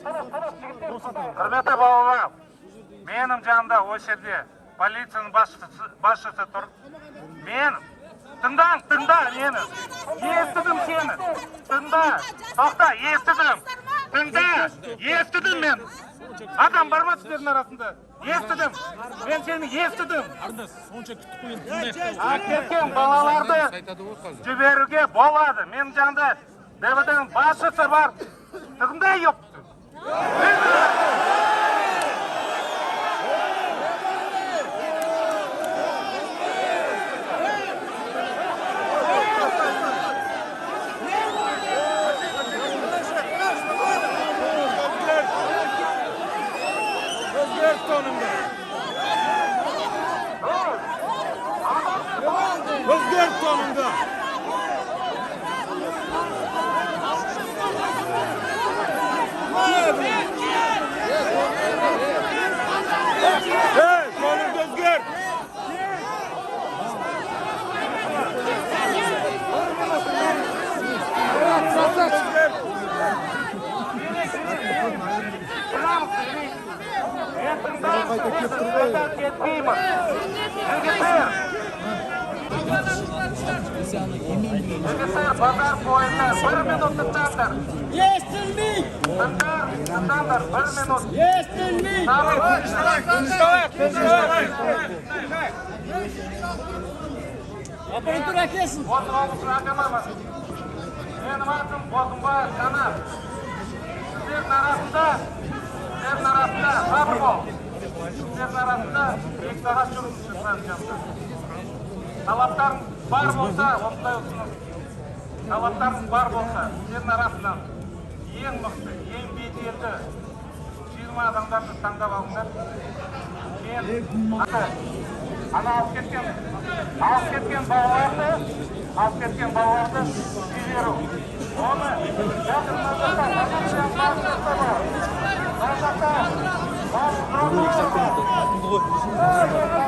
Құрметті балалар, менің жанымда осы жерде полицияның басшысы тұр. Мен, тыңда мені, естідім сені, тыңда, тоқта, естідім, тыңда, естідім мен. Адам бар ма сіздердің арасында? Естідім, мен сені естідім. Кеткен балаларды жіберуге болады. Менің жанымда ДВД-ның басшысы бар. Тыңдай өпті. Özgürlük tonunda. Hey, tonunda özgür. Bazar boyunda 1 minut tındandır. Естілмей! Tındandır, 1 minut. Естілмей! Аппаратура келсін! Осы облыстың әкіміміз. Менің атым Бозымбаев Жанат. Сіздердің арасында сабыр бол. Сіздердің арасында 2 сағат жұмыс жасаймыз. Талаптарың бар болса, осындай ұсыныс. Талаптарың бар болса, сіздердің арасынан ең мықты, ең беделді 20 адамдарды таңдап алыңдар. Мен ана алып кеткен балаларды жіберу. Оны жақын назарда бар.